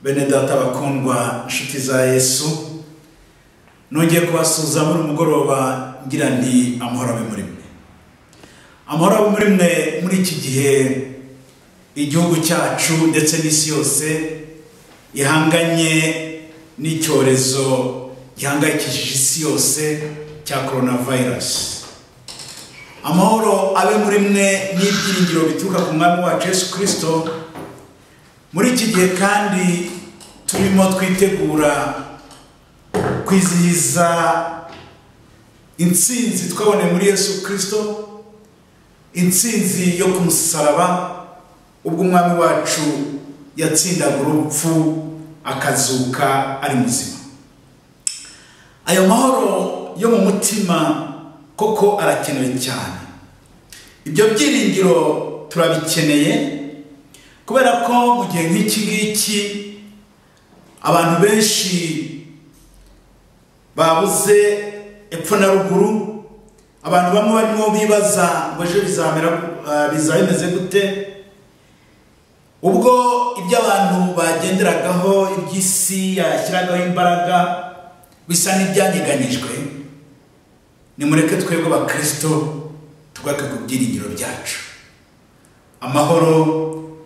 Bene data bakundwa inshuti za Yesu, nongeye kubasuhuza muri umugoroba ngira nti amahoro abe muri mwe. Amahoro abe muri mwe muri iki gihe igihugu cyacu ndetse n'isi yose ihanganye n'icyorezo gihangayikishije isi yose cya coronavirus. Amahoro abe muri mwe n'ibyiringiro bituruka ku mwami wacu Yesu Kristo. Muri iki gihe kandi turimo twitegura kwizihiza intsinzi twaboneye muri Yesu Kristo, intsinzi yo ku musaraba ubwo umwami wacu yatsindaga urupfu akazuka ari muzima. Ayo mahoro yo mu mutima koko arakenewe cyane. Ibyo byiringiro turabikeneye kubera ko mu gihe nk'iki ngiki abantu benshi babuze epfo na ruguru, abantu bamwe barimo bibaza ngo ejo bizameze gute, ubwo ibyo abantu bagenderagaho iby'isi yashyiragaho imbaraga bisa n'ibyanyeganyijwe. Nimureke twebwe abakristo tugake ku byiringiro byacu. Amahoro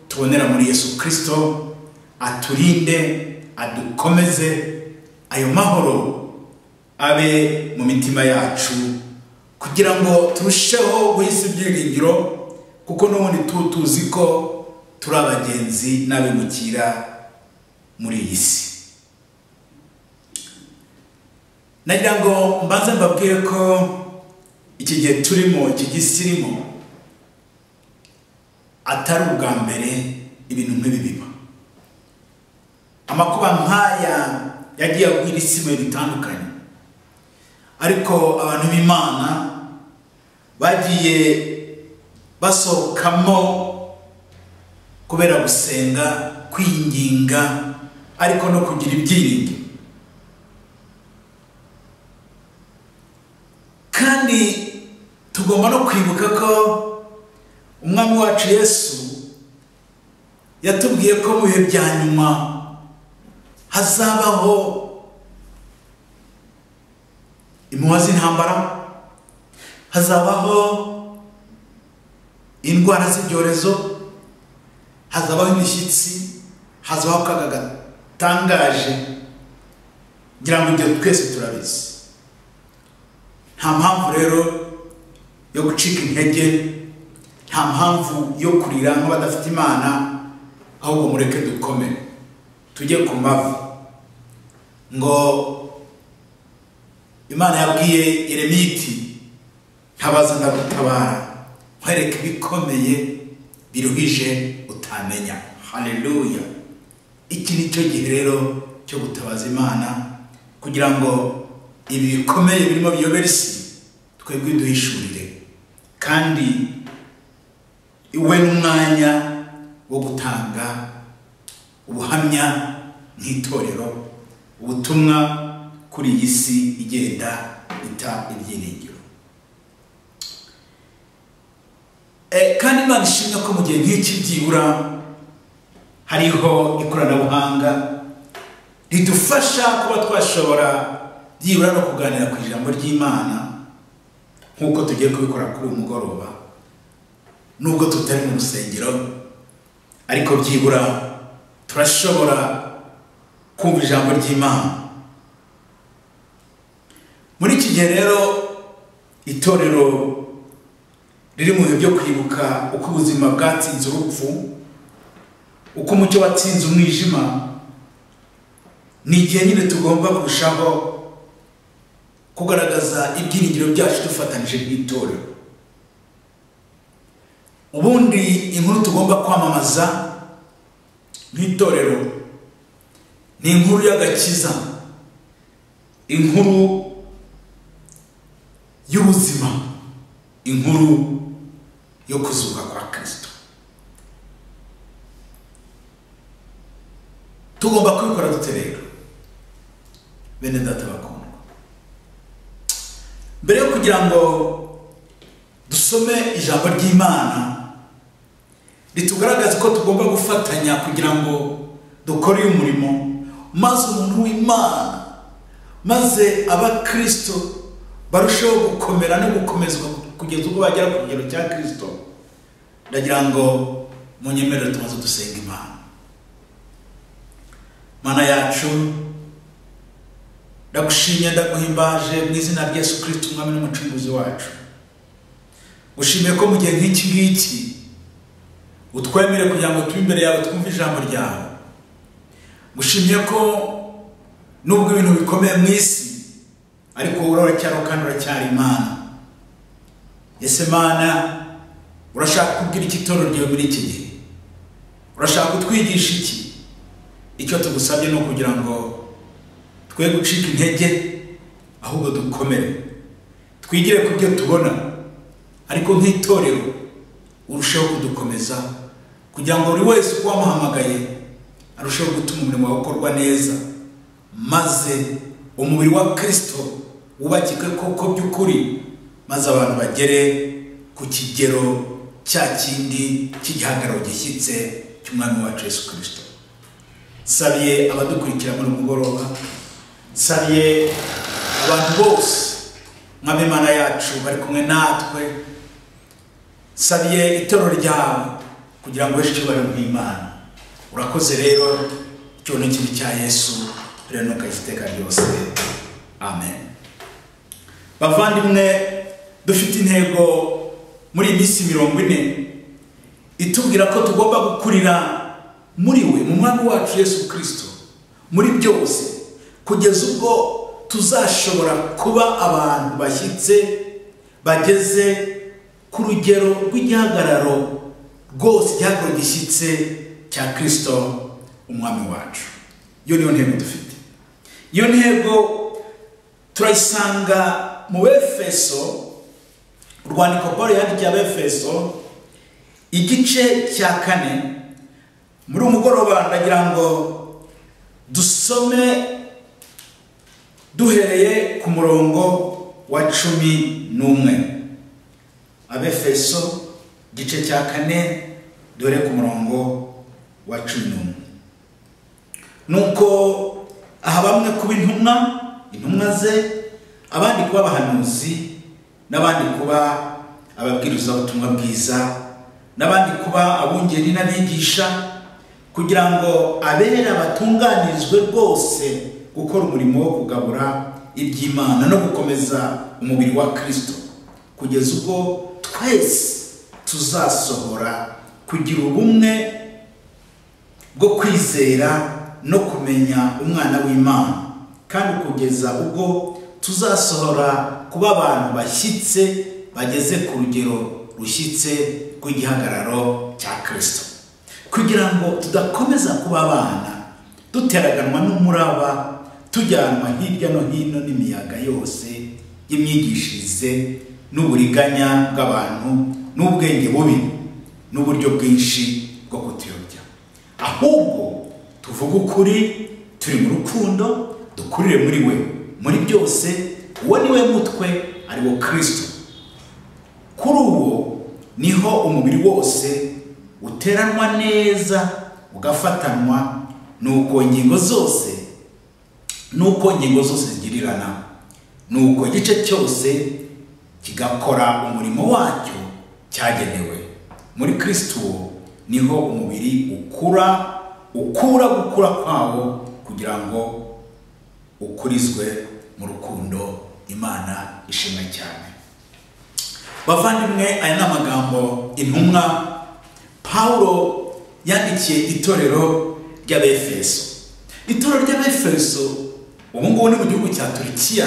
tubonera muri Yesu Kristo aturinde, adukomeze. Ayo mahoro abe mu mitima yacu kugira ngo turusheho guhisa ibyiringiro, kuko n'ubundi tuzi ko turi abagenzi n'abimukira muri iyi si. Nagira ngo mbanze mbabwire ko iki gihe turimo, iki gisirimo atari ubwa mbere ibintu nk'ibi biba. Amakuba nk'aya yagiye agwira isi mu bitandukanye, ariko abantu b'Imana bagiye basohokamo kubera gusenga, kwinginga, ariko no kugira ibyiringiro. Kandi tugomba no kwibuka ko umwami wacu Yesu yatubwiye ko mu bihe bya nyuma hazabaho impuha z'intambara, hazabaho indwara z'ibyorezo, hazabaho imishyitsi, hazabaho akaga gatangaje. Ngira ngo ibyo twese turabizi. Nta mpamvu rero yo gucika intege, nta mpamvu yo kurira nk'abadafite Imana, ahubwo mureke dukomere tujye ku mavi. Ngo Imana yabwiye Yeremiya iti ntabaza ndagutabara, nkwereke ibikomeye biruhije utamenya. Haleluya! Iki ni cyo gihe rero cyo gutabaza Imana kugira ngo ibi bikomeye birimo biyobera isi twebwe duhishurire, kandi iwe n'umwanya wo gutanga ubuhamya nk'itorero, ubutumwa kuri iyi si igenda ita ibyiringiro. Kandi Imana ishimwe ko mu gihe nk'iki byibura hariho ikoranabuhanga ridufasha kuba twashobora byibura no kuganira ku ijambo ry'Imana nk'uko tugiye kubikora kuri uyu mugoroba. Nubwo tutari mu rusengero, ariko byibura turashobora kumva ijambo ry'Imana. Muri iki gihe rero itorero riri mu bihe byo kwibuka uko ubuzima bwatsinze urupfu, uko umucyo watsinze umwijima, ni igihe nyine tugomba kurushaho kugaragaza ibyiringiro byacu dufatanije n'itorero. Ubundi inkuru tugomba kwamamaza nk'itorero ni inkuru y'agakiza, inkuru y'ubuzima, inkuru yo kuzuka kwa Kristo. Tugomba kubikora dute rero bene data bakundwa? Mbere yo kugira ngo dusome ijambo ry'Imana ritugaragaza ko tugomba gufatanya kugira ngo dukore umurimo maze umuntu w'Imana maze abakristo barushaho gukomera no gukomezwa kugeza ubwo bagera ku kigero cya Kristo. Ndagira ngo munyemerere tumaze dusenga Imana. Mana yacu, ndagushimye ndaguhimbaje mu izina rya Yesu Kristo umwami n'umucunguzi wacu. Gushimiye ko mu gihe nk'iki ngiki utwemere kugira ngo tube imbere yawe twumve ijambo ryawe. Gushimiye ko nubwo ibintu bikomeye mu isi ariko uracyari kandi uracyari Imana. Ese Mana, urashaka kubwira iki torero ryawe muri iki gihe? Urashaka kutwigisha iki? Icyo tugusabye no kugira ngo twe gucika intege ahubwo dukomere. Twigire ku byo tubona ariko nk'itorero urushaho kudukomeza kugira ngo buri wese uko wamuhamagaye arushaho gutuma umurimo wawe ukorwa neza, maze umubiri wa Kristo wubakike koko by'ukuri, maze abantu bagere ku kigero cya kindi cy'igihagararo gishyitse cy'umwami wacu Yesu Kristo. Sabiye abadukurikira muri mugoroba, sabiye abantu bose mwami Imana yacu bari kumwe natwe, sabiye itorero ryawe kugira ngo weshe cyubahiro bw'Imana. Urakoze rero, cyo ni kintu cya Yesu rero no kayiteka ryose. Amen. Bavandimwe, dufite intego muri iminsi 40 itubwira ko tugomba gukurira muri we mu mwami wacu Yesu Kristo muri byose, kugeza ubwo tuzashobora kuba abantu bashyitse bageze ku rugero rw'igihagararo rwose, igihagararo gishyitse cya Kristo umwami wacu. Iyo niyo ntego dufite. Iyo ntego turayisanga mu Efeso, urwandiko Pawulo yandikiye Abefeso igice cya 4. Muri umugoroba ndagira ngo dusome duhereye ku murongo wa 11. Abefeso igice cya 4 dore ku murongo wa 11. Nuko aha bamwe kuba intumwa ze, abandi kuba abahanuzi, n'abandi kuba ababwiriza ubutumwa bwiza, n'abandi kuba abungeri n'abigisha, kugira ngo abera batunganirizwe rwose gukora umurimo wo kugabura iby'Imana no gukomeza umubiri wa Kristo, kugeza ubwo twese tuzasohora kugira ubumwe bwo kwizera no kumenya umwana w'Imana, kandi kugeza ubwo tuzasohora kuba abantu bashyitse bageze ku rugero rushyitse rw'igihagararo cya Kristo, kugira ngo tudakomeza kuba abana duteraganwa n'umuraba, tujyanwa hirya no hino n'imiyaga yose y'imyigishirize n'uburiganya bw'abantu n'ubwenge bubi n'uburyo bwinshi bwo kutuyobya. Ahubwo tuvuga ukuri, turi mu rukundo, dukurire muri we muri byose. Uwo ni we mutwe, ari wo Kristo. Kuri uwo niho umubiri wose uteranwa neza ugafatanwa, nuko ingingo zose zigirirana, nuko igice cyose kigakora umurimo wacyo cyagenewe. Muri Kristo niho umubiri ukura gukura kwawo, kugira ngo ukurizwe mu rukundo. Imana ishimwe cyane. Bavandimwe, aya ni amagambo intumwa Pawulo yandikiye itorero ry'Abefeso. Itorero ry'Abefeso ubu ngubu ni mu gihugu cya Turikiya,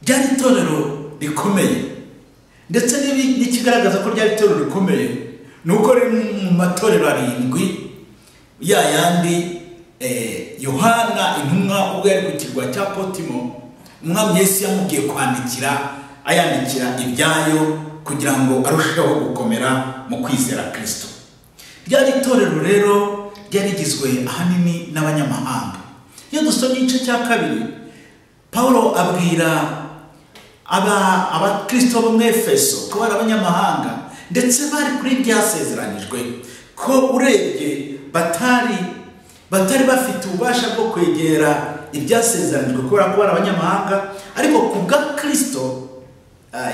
ryari itorero rikomeye, ndetse n'ikigaragaza ko ryari itorero rikomeye nuko riri mu matorero 7 ya yandi Yohana intumwa ubwo yari ku kirwa cya Patimo, umwami Yesu yamubwiye ayandikira ibyayo kugira ngo arusheho gukomera mu kwizera Kristo. Ryari itorero rero ryarigizwe ahanini n'abanyamahanga. Iyo dusomye igice cya 2, Pawulo abwira abakristo bo mu Efeso ko bari abanyamahanga, ndetse bari kuri byasezeranijwe ko urebye batari batari bafite ububasha bwo kwegera ibyasezeranijwe kubera ko bari abanyamahanga, ariko ku bwa Kristo,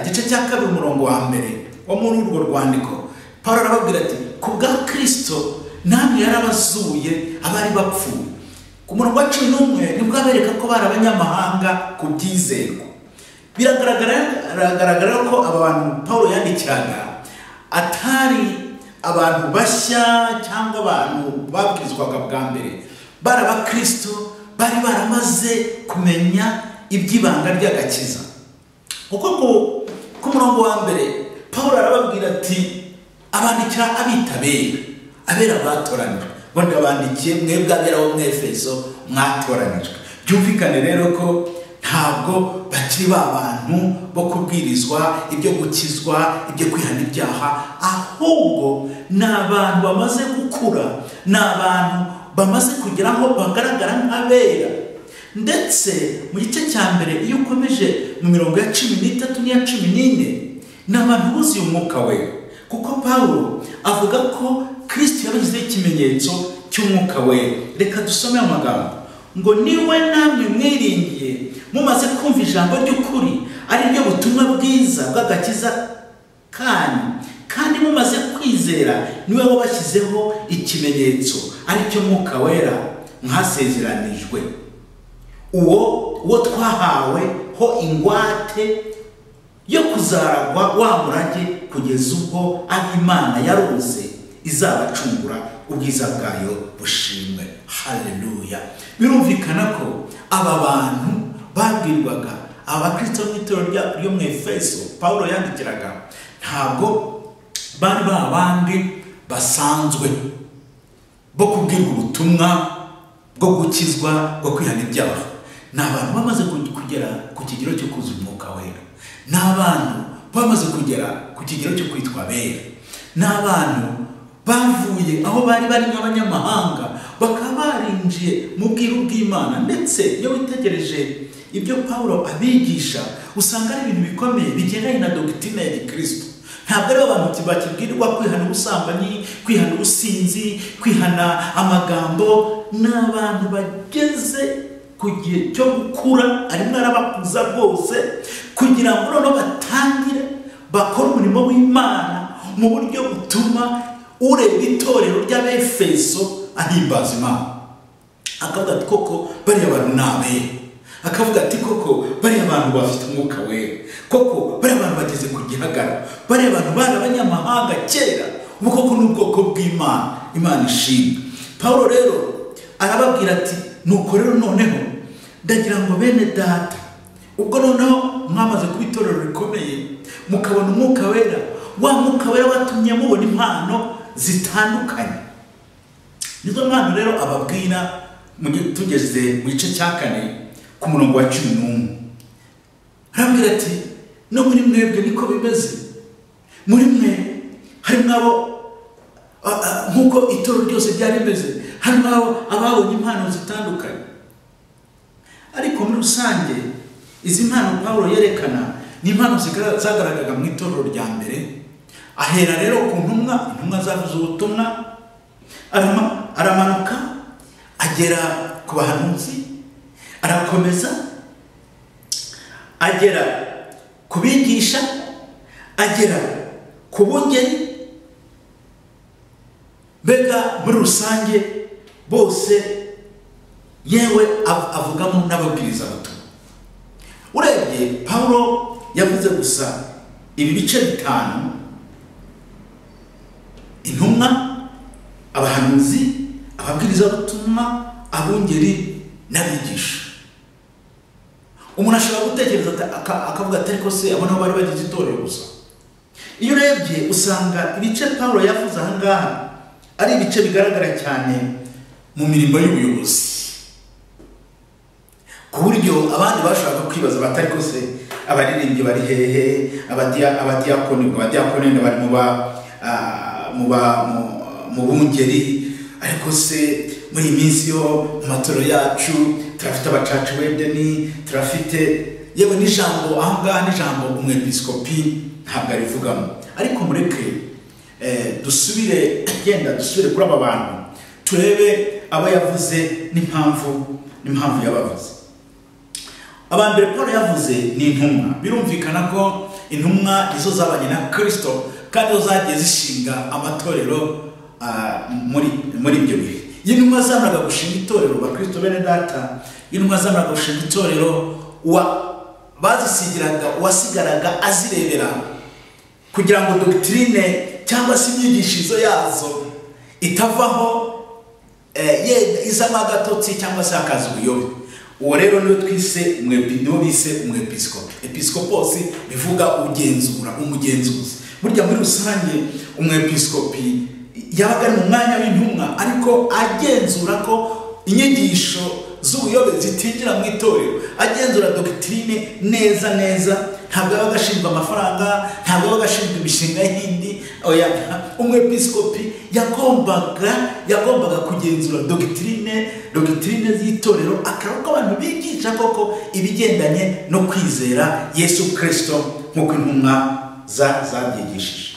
igice cya 2 umurongo wa 1 wo muri urwo rwandiko, Pawulo arababwira ati ku bwa Kristo namwe yarabazuye abari bapfuye. Ku murongo wa 11 nibwo abereka ko bari abanyamahanga ku byizerwa. Biragaragara ko aba bantu Pawulo yandikiraga atari abantu bashya cyangwa abantu babwirizwaga bwa mbere, bari abakristo bari baramaze kumenya iby'ibanga ry'agakiza. Kuko ku murongo wa 1 Pawulo arababwira ati abandikira abera batoranijwe, ngo ndabandikiye mwebwe abera bo mu Efeso mwatoranijwe. Byumvikane rero ko ntabwo bakiri ba bantu bo kubwirizwa ibyo gukizwa, ibyo kwihana ibyaha, ahubwo ni abantu bamaze gukura, ni abantu bamaze kugera aho bagaragara nk'abera. Ndetse mu gice cya mbere iyo ukomeje mu mirongo ya 13 n'iya 14, ni abantu buzuye umwuka wera, kuko Pawulo avuga ko Kristo yabagizeho ikimenyetso cy'umwuka wera. Reka dusome amagambo ngo niwe namwe mwiringiye mumaze kumva ijambo ry'ukuri, ari ryo butumwa bwiza bw'agakiza kanyu, kandi mumaze kwizera niwe wabashyizeho ikimenyetso, ari cyo mwuka wera mwasezeranijwe, uwo twahawe ho ingwate yo kuzaragwa wa murage kugeza ubwo aho Imana yaruze izabacungura ubwiza bwayo bushimwe. Haleluya. Birumvikana ko aba bantu babwirwaga abakristo mu itorero ryo mu Efeso Pawulo yandikiraga ntabwo bari babandi basanzwe bo kubwirwa ubutumwa bwo gukizwa, bwo kwihana ibyaha. Ni abantu bamaze kugera ku kigero cyo kuzuza umwuka wera, ni abantu bamaze kugera ku kigero cyo kwitwa abera, ni abantu bavuye aho bari nk'abanyamahanga bakaba barinjiye mu bwiru bw'Imana. Ndetse iyo witegereje ibyo Pawulo abigisha usanga ari ibintu bikomeye bigendanye na doctrine ya Kristo. Ntabwo ari abantu bakibwirwa kwihana ubusambanyi, kwihana ubusinzi, kwihana amagambo. Ni abantu bageze ku gihe cyo gukura, arimo arabakuza rwose kugira ngo noneho batangire bakora umurimo w'Imana mu buryo butuma ureba itorero ry'Abefeso ahimbaza Imana, akavuga ati koko bariya bantu ni abera, akavuga ati koko bariya bantu bafite umwuka wera, koko bariya bantu bageze ku gihagararo, bariya bantu bari abanyamahanga kera, ubu koko ni ubwoko bw'Imana, Imana ishimwe. Pawulo rero arababwira ati nuko rero noneho ndagira ngo bene data, ubwo noneho mwamaze kuba itorero rikomeye mukabona umwuka wera, wa mwuka wera watumye mubona impano zitandukanye. Nizo mpano rero ababwira tugeze mu gice cya 4 ku murongo wa 11. Arabwira ati no muri mwebwe niko bimeze, muri mwe harimo abo nk'uko itorero ryose ryari rimeze, harimo ababonye impano zitandukanye. Ariko muri rusange izi mpano Pawulo yerekana ni impano zagaragaga mu itorero rya mbere. Ahera rero ku intumwa zavuze ubutumwa, aramanuka agera ku bahanuzi, arakomeza agera ku bigisha, agera ku bungeri. Mbega muri rusange bose yewe avugamo n'ababwiriza butumwa. Urebye Pawulo yavuze gusa ibi bice 5: intumwa, abahanuzi, ababwiriza butumwa, abungeri n'abigisha. Umuntu ashobora gutekereza akavuga ati ariko se abona bari bagize itorero gusa. Iyo urebye usanga ibice Pawulo yavuze aha ngaha ari ibice bigaragara cyane mu mirimo y'ubuyobozi, ku buryo abandi bashaka kwibaza batari ko se abaririmbyi bari hehe, abadiyakoni bari mu bungeri, ariko se muri minsi yo mu matoro yacu turafite abacaca wedeni, turafite yewe n'ijambo aha ngaha n'ijambo umwepiskopi ntabwo arivugamo. Ariko mureke dusubire kuri aba bantu turebe aba yavuze n'impamvu yabavuze. Abambere Paul yavuze ni intumwa. Birumvikana ko intumwa izo zabanye na Kristo kandi zo zagiye zishinga amatorero muri ibyo bihe. Intumwa zamaraga gushinga itorero bakristo bene data, intumwa zamaraga gushinga itorero bazisigiraga wasigaraga azirebera kugira ngo doctrine cyangwa se inyigishirizo yazo itavaho izama gatotsi cyangwa se akazi ubuyobe. Uwo rero niwe twise umwepiskopi. Episkoposi bivuga ugenzura, umugenzuzi. Burya muri rusange umwepiskopi yabaga mu mwanya w'intumwa ariko agenzura ko inyigisho z'ubuyobe zitinjira mu itorero, agenzura doctrine neza. Ntabwo yabaga ashinzwe amafaranga, ntabwo yabaga ashinzwe imishinga y'indi. Umwepiskopi yagombaga kugenzura doctrine z'itorero, akaruko abantu bigisha koko ibigendanye no kwizera Yesu Kristo nk'uko intumwa zabyigishije.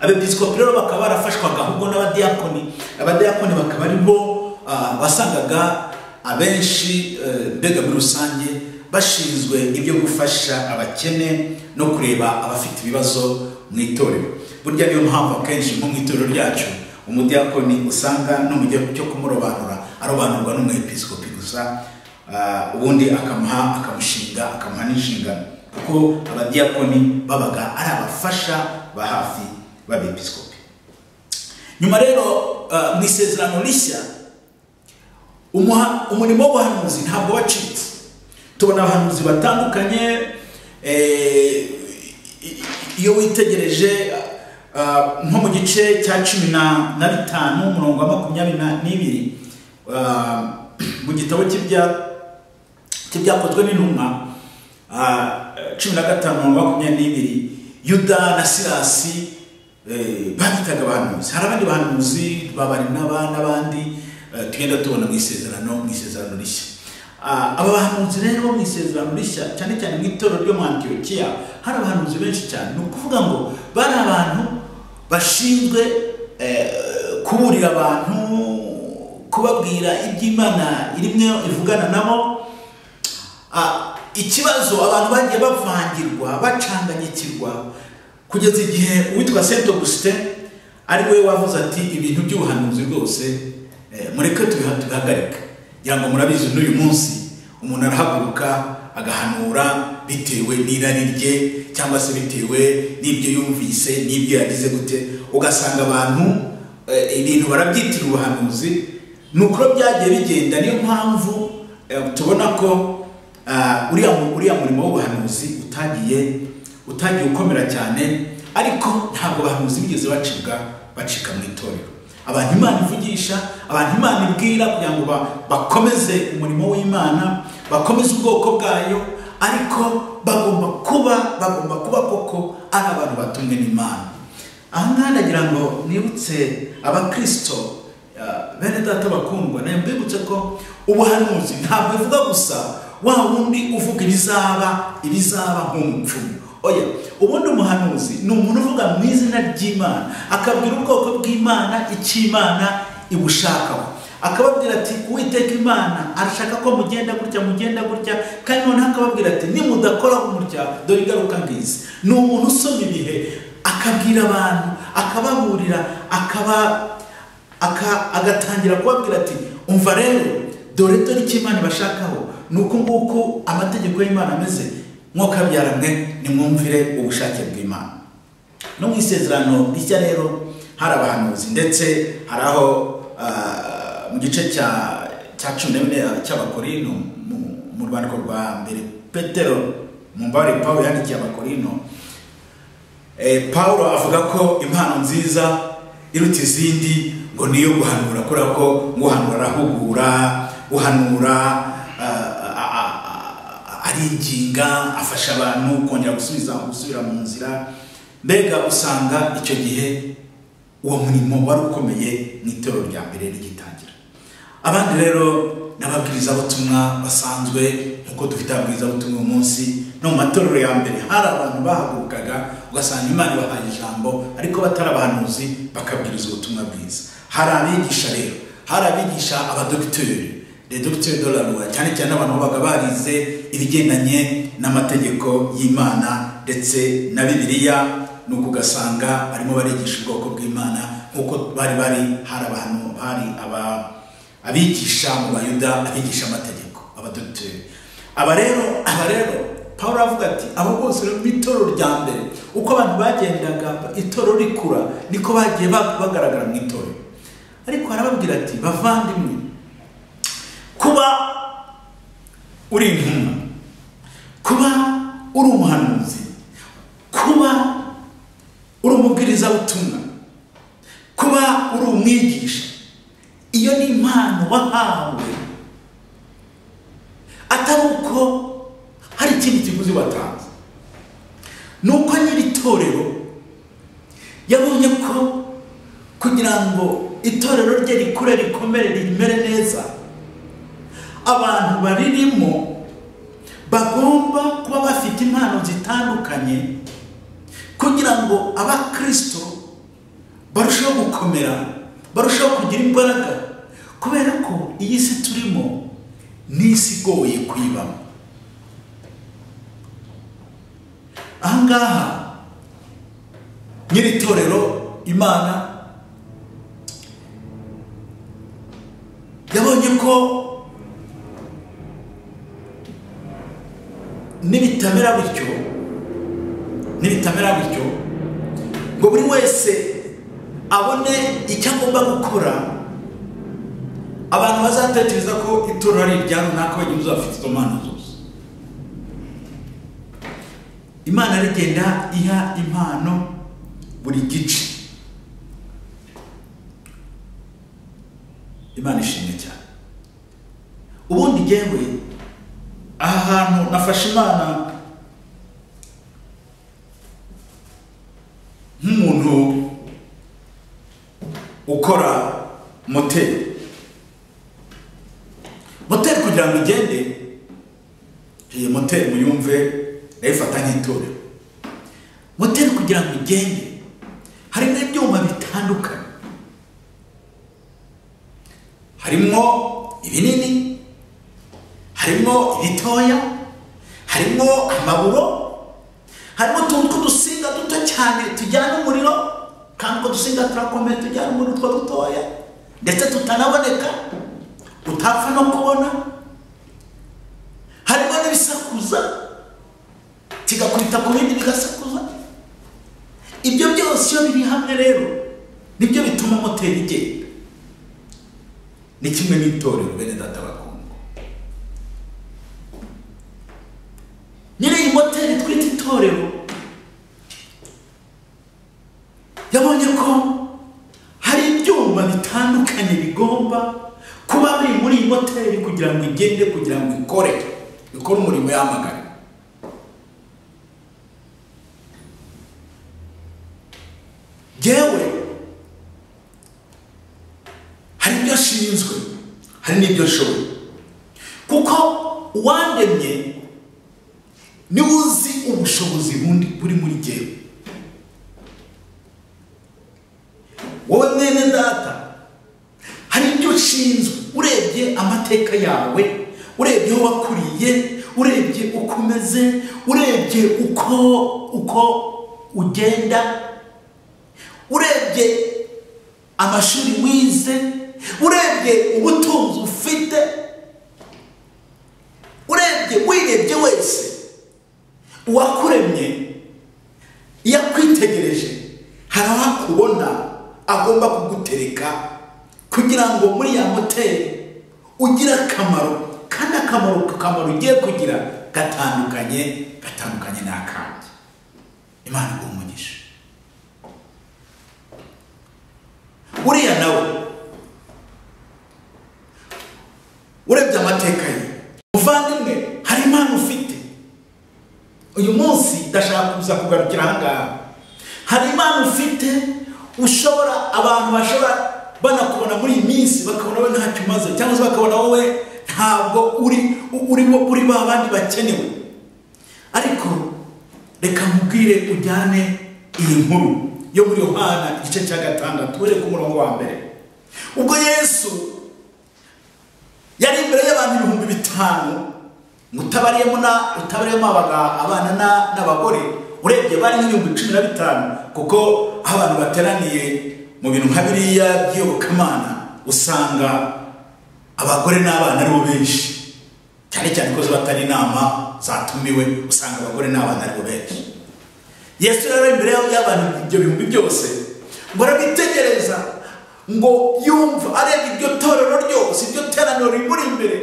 Abepiskopi rero bakaba barafashwaga ahubwo n'abadiyakoni. Abadiyakoni bakaba ari bo wasangaga abenshi mbega muri rusange bashinzwe ibyo gufasha abakene no kureba abafite ibibazo mu itorero. Burya niyo mpamvu akenshi nko mu itorero ryacu umudiyakoni usanga no mu gihe cyo kumurobanura arobanurwa n'umwepiskopi gusa, ubundi akamushinga n'inshingano, kuko abadiyakoni babaga ari abafasha ba hafi b'abepiskopi. Nyuma rero mu isezerano rishya umurimo w'ubuhanuzi ntabwo wacitse. Tubona abahanuzi batandukanye. Iyo witegereje nko mu gice cya 15 umurongo wa 22 mu gitabo cy'ibyakozwe n'intumwa 15 umurongo wa 22, Yuda na Silasi babitaga abahanuzi. Hari abandi bahanuzi Barinaba n'abandi tugenda tubona mu isezerano rishya. Aba bahanuzi rero mu isezerano rishya cyane cyane mu itorero ryo mu Antiokiya hari abahanuzi benshi cyane. Ni ukuvuga ngo bari abantu bashinzwe kuburira abantu, kubabwira iby'Imana irimo ivugana nabo. Ikibazo abantu bagiye bavangirwa, bacanganyikirwa, kugeza igihe uwitwa Saint Augustin ari we wavuze ati ibintu by'ubuhanuzi rwose mureke tubihagarika. Ngira ngo murabizi n'uyu munsi umuntu arahaguruka agahanura bitewe n'irari rye cyangwa se bitewe n'ibyo yumvise n'ibyo yagize gute, ugasanga abantu ibintu barabyitira ubuhanuzi. Nuko byagiye bigenda. Niyo mpamvu tubona ko uriya murimo w'ubuhanuzi utagiye ukomera cyane, ariko ntabwo abahanuzi bigeze bacika mu itorero. Abantu Imana ivugisha, abantu Imana ibwira kugira ngo bakomeze umurimo w'Imana, bakomeze ubwoko bwayo, ariko bagomba kuba koko ari abantu batumwe n'Imana. Aha ngaha ndagira ngo nibutse abakristo bene data bakundwa, mbibutse ko ubuhanuzi ntabwo bivuga gusa wa wundi uvuga ibizaba nk'umupfumu. Oya, ubundi umuhanuzi ni umuntu uvuga mu izina ry'Imana, akabwira ubwoko bw'Imana icyo Imana ibushakaho. Akababwira ati Uwiteka Imana arashaka ko mugenda gutya, kandi noneho akababwira ati nimudakora umurya dore ingaruka ngizi. Ni umuntu usoma ibihe, akabwira abantu, akababurira, agatangira kubabwira ati umva rero dore icyo Imana ibashakaho, nuko nguko amategeko y'Imana ameze, mwokabyaramwe nimwumvire ubushake bw'Imana. No mu isezerano rishya rero hari abahanuzi, ndetse hari aho mu gice cya 14 cy'Abakorino mu rwandiko rwa mbere Petero mu mbare Paulo yandikiye Abakorino, Paulo avuga ko impano nziza iruta izindi ngo niyo guhanura, kubera ko guhanura arahugura, guhanura aringinga, afasha abantu kongera gusubira mu nzira. Mbega usanga icyo gihe uwo murimo wari ukomeye mu itorero rya mbere rigitangira. Abandi rero n'ababwirizabutumwa basanzwe, nk'uko dufite ababwirizabutumwa uyu munsi. No mu matorero ya mbere hari abantu bahagurukaga ugasanga Imana ibahaye ijambo, ariko batari abahanuzi bakabwiriza ubutumwa bwiza. Hari abigisha rero, hari abigisha abadogiteri, les docteurs de la loi, cyane cyane abantu babaga barize ibigendanye n'amategeko y'Imana ndetse na Bibiliya, nuko ugasanga barimo barigisha ubwoko bw'Imana nkuko bari hari abantu hari abigisha mu Bayuda, abigisha amategeko, abadogiteri. Aba rero Paulo avuga ati abo bose mu itorero rya mbere uko abantu bagendaga itorero rikura niko bagiye bagaragara mu itorero. Ariko arababwira ati bavandimwe, kuba uri intumwa, kuba uri umuhanuzi, kuba uri umubwiriza butumwa, kuba uri umwigisha, iyo ni impano wahawe, atari uko hari ikindi kiguzi watanze. Nuko nyiri itorero yabonye ko kugira ngo itorero rye rikure rikomere rimere neza, abantu baririmo bagomba kuba bafite impano zitandukanye kugira ngo abakristo barusheho gukomera, barusheho kugira imbaraga, kubera ko iyi si turimo ni isi igoye kuyibamo. Ahangaha nyiri itorero Imana yabonye ko nibitamera bityo ngo buri wese abone icyo agomba gukora, abantu bazatekereza ko itorero ari iryabo nako bagiye uzafite izo mpano zose. Imana rigenda iha impano buri gice. Imana ishimwe cyane. Ubundi ngewe aha hantu nafashe Imana nk'umuntu ukora moteri kugira ngo igende. Iyi moteri muyumve ndayifata nk'itorero. Moteri kugira ngo igende harimo ibyuma bitandukanye, harimo ibinini, harimo ibitoya, harimo amaburo, harimo utuntu tw'udusinga duto cyane tujyana umuriro, kandi utwo dusinga turakomeye tujyana umuriro utwo dutoya ndetse tutanaboneka, utapfa no kubona. Harimo n'ibisakuza kigakubita ku bindi bigasakuza. Ibyo byose iyo biri hamwe rero nibyo bituma moteri igenda. Ni kimwe n'itorero bene data bakundwa. Nyiri iyi moteri twita itorero yabonye ko hari ibyuma bitandukanye bigomba kuba biri muri iyi moteri kugira ngo igende, kugira ngo ikore umurimo yamagana. Jewe hari ibyo ashinzwe, hari n'ibyo ashoboye, kuko uwandemye ni uzi ubushobozi buri muri jewe. Wowe mwene data hari ibyo ushinzwe, urebye amateka yawe, urebye aho wakuriye, urebye uko umeze, urebye uko ugenda, urebye amashuri wize, urebye ubutunzi ufite, wirebye wese uwakuremye iyo akwitegereje hari aho akubona agomba kugutereka kugira ngo muri ya moteri ugire akamaro, kandi akamaro ugiye kugira gatandukanye n'akandi. Imana iguhe umugisha. Uriya nawe urebye amateka ye, muvandimwe, hari impano ufite. Uyu munsi ndashaka kuza kugarukira ahangaha. Hari impano ufite abantu bashobora banakubona muri iyi minsi bakabona wowe ntacyo umaze, cyangwa se bakabona wowe ntabwo uri ba bandi bakenewe. Ariko reka nkubwire ujyane iyi nkuru yo muri Yohana igice cya 6 uri ku murongo wa mbere. Ubwo Yesu 5 mutabariyemo abana n'abagore urebye bari nk'ibihumbi 15 kuko abantu bateraniye mu bintu nka biriya by'iyobokamana usanga abagore n'abana aribo benshi cyane cyane ko batari inama zatumiwe usanga abagore n'abana aribo benshi. Yesu rero imbere y'abantu ibyo bihumbi byose ngo arabitegereza ngo yumva areba iryo torero ryose iryo teraniro rimuri imbere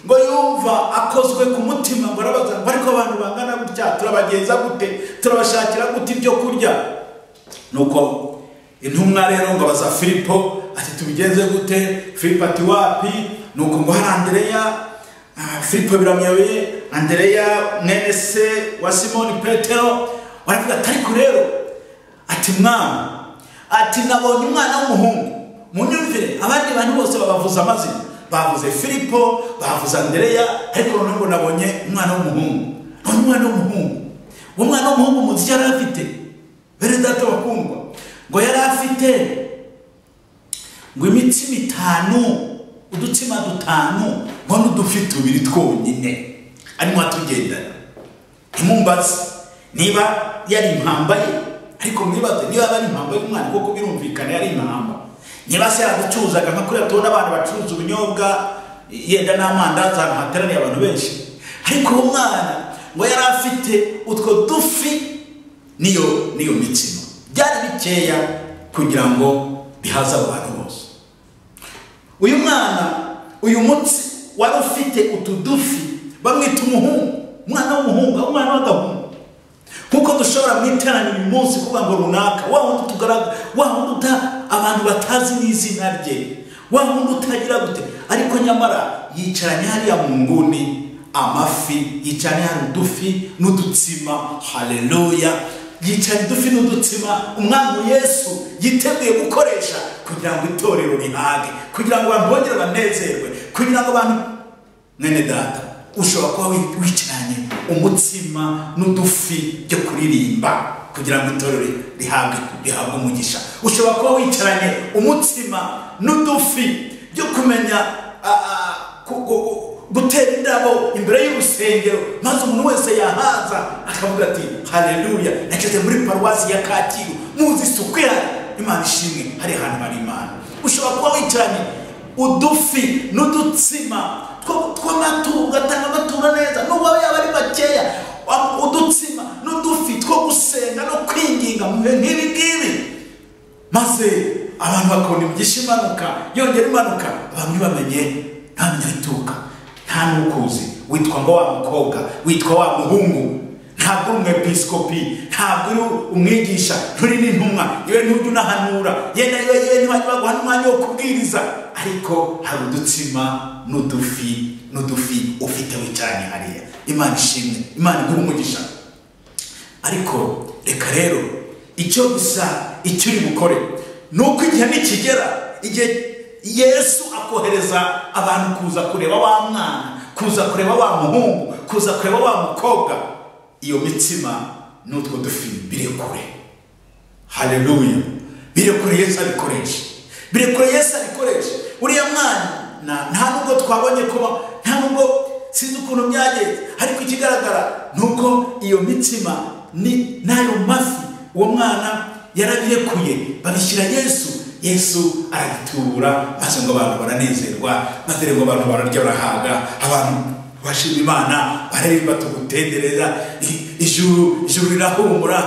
ngo yumva akozwe ku mutima ngo arabaza ngo ariko abantu bangana gutya turabagenza gute turabashakira gute ibyo kurya. Nuko intumwa rero ngo baza Filipo ati tubigenze gute? Filipo ati wapi? Nuko ngo hari Andereya, Filipo biramuyobeye, Andereya mwene se wa Simoni Petero baravuga ati ariko rero ati mwana ati nabonye umwana w'umuhungu munyumvire. Abandi bantu bose babavuza amazina, bavuze Filipo, bavuze Andereya, ariko noneho nabonye umwana w'umuhungu. Umwana w'umuhungu muzi yari afite bere data bakundwa ngo yari afite ngo imitsima 5 udutsima 5 ngo n'udufi 2 twonyine arimo atugendana. Ntimumbaze niba yari impamba ye, ariko mwibaze niba ari impamba y'umwana kuko birumvikana yari impamba. Niba se yagucuzaga nka kuri tubona abantu bacuruza ubunyobwa yenda n'amandazi ahantu hateraniye abantu benshi, ariko uwo mwana ngo yari afite utwo dufi niyo mitsima byari bikeya kugira ngo bihaza abantu bose. Uyu mwana uyu mutsi wari ufite utudufi bamwita umuhungu, umwana w'umuhungu, umwana w'agahungu. Kuko dushobora mwiteranira uyu munsi kuvuga ngo runaka wa wundi tugaragara wa wundi abantu batazi n'izina rye wa wundi utagira gute, ariko nyamara yicaranye hariya mu nguni amafi, yicaranye hari udufi n'udutsima. Haleluya! Yicaranye udufi n'udutsima umwami Yesu yiteguye gukoresha kugira ngo itorero rihage, kugira ngo abantu bongere banezerwe, kugira ngo abantu mwene data ushobora kuba wicaranye umutsima n'udufi byo kuririmba kugira ngo itorero rihabwe umugisha. Ushobora kuba wicaranye umutsima n'udufi byo kumenya gutera indabo imbere y'urusengero, maze umuntu wese yahaza akavuga ati haleluya, nageze muri paruwasi ya Kacyiru muzi isuku ihari, Imana ishimwe, hari ahantu hari Imana. Ushobora kuba wicaranye udufi n'udutsima tw'amaturo, ugatanga amaturo neza n'ubu yaba ari makeya, udutsima n'udufi two gusenga no kwinginga mu bihe nk'ibi ngibi, maze abantu bakabona imigisha imanuka yongera imanuka. Bamwe bamenye nta myituka, nta n'ukuzi, witwa ngo wa mukobwa, witwa wa muhungu, ntabwo uri umwepiskopi, ntabwo uri umwigisha, nturi n'intumwa, iwe ntujya unahanura, yenda iwe ntibaguha n'umwanya wo kubwiriza, ariko hari udutsima n'udufi ufite wicaranye hariya. Imana ishimwe, Imana iguha umugisha. Ariko reka rero icyo gusa icyo uri bukore nuko igihe nikigera, igihe Yesu akohereza abantu kuza kureba wa mwana, kuza kureba wa muhungu, kuza kureba wa mukobwa, iyo mitsima n'utwo dufi birekure. Haleluya! Birekure Yesu abikoresha, birekure Yesu abikoresha. Uriya mwana nta nubwo twabonye kuba, nta nubwo sinzi ukuntu byagenze, ariko ikigaragara nuko iyo mitsima ni nayo mafi uwo mwana yarabirekuye babishyira Yesu arabitura, maze ngo abantu baranezerwa, maze ngo abantu bararya barahaga, abantu bashima Imana, bararirimba tugutendereza, ijuru rirahumura,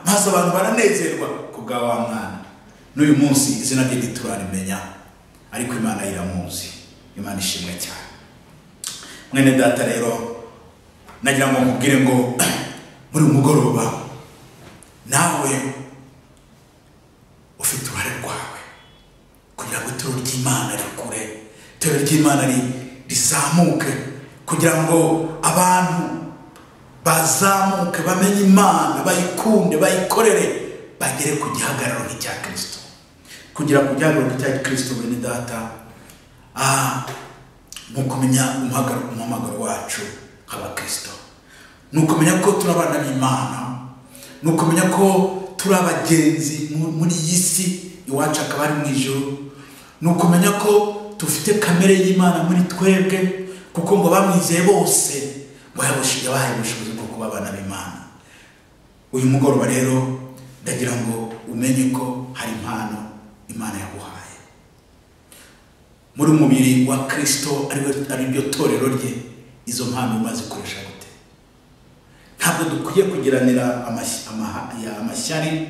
maze abantu baranezerwa kubwa wa mwana. N'uyu munsi izina rye ntiturarimenya, ariko Imana iramuzi. Imana ishimwe cyane. Mwene data rero nagira ngo nkubwire ngo muri umugoroba nawe ufite uruhare rwawe kugira ngo ituro ry'Imana rikure, ituro ry'Imana rizamuke, kugira ngo abantu bazamuke bamenye Imana, bayikunde, bayikorere, bagere ku gihagararo cya Kristo. Kugira ku gihagararo cya Kristo mwene data nukumenya umuhamagaro wacu nk'abakristo, nukumenya ko turi abana b'Imana, nukumenya ko turi abagenzi muri iyi si iwacu akaba ari mu ijuru, nukumenya ko dufite kamere y'Imana muri twebwe, kuko ngo bamwizeye bose yabahaye ubushobozi bwo kuba abana b'Imana. Uyu mugoroba rero ndagira ngo umenye ko hari impano Imana yaguhaye muri umubiri wa Kristo, ari byo torero rye. Izo mpano umaze koresha gute? Ntabwo dukwiye kugiranira amashyari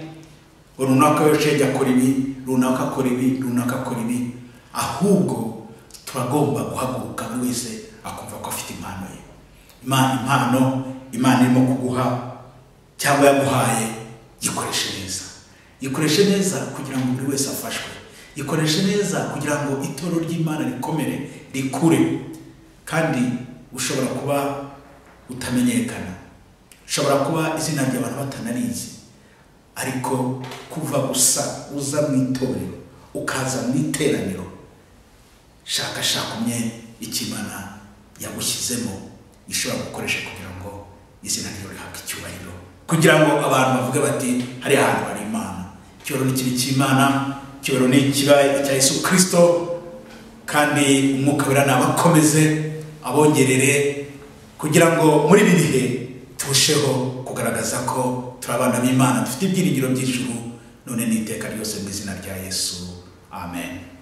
runaka yosheje akora ibi, runaka akora ibi, runaka akora ibi. Ahubwo turagomba guhaguruka buri wese akumva ko afite impano ye. Impano Imana irimo kuguha cyangwa yaguhaye, yikoreshe neza. Yikoreshe neza kugira ngo buri wese afashwe. Yikoreshe neza kugira ngo itoro ry'Imana rikomere, rikure. Kandi ushobora kuba utamenyekana, ushobora kuba izina ry'abantu batanarizi, ariko kuva gusa uza mu itorero, ukaza mu iteraniro, shaka umye ikimana yagushyizemo ishobora gukoresha kugira ngo izina ryo rihabwe icyubahiro, kugira ngo abantu bavuge bati hari ahantu hari Imana. Icyubahiro ni kiri cy'Imana, icyubahiro ni kibaye cya Yesu Kristo, kandi umwuka wera nabakomeze abongerere kugira ngo muri ibi bihe turusheho kugaragaza ko turi abana b'Imana, dufite ibyiringiro by'ijuru none n'iteka ryose mu izina rya Yesu. Amen.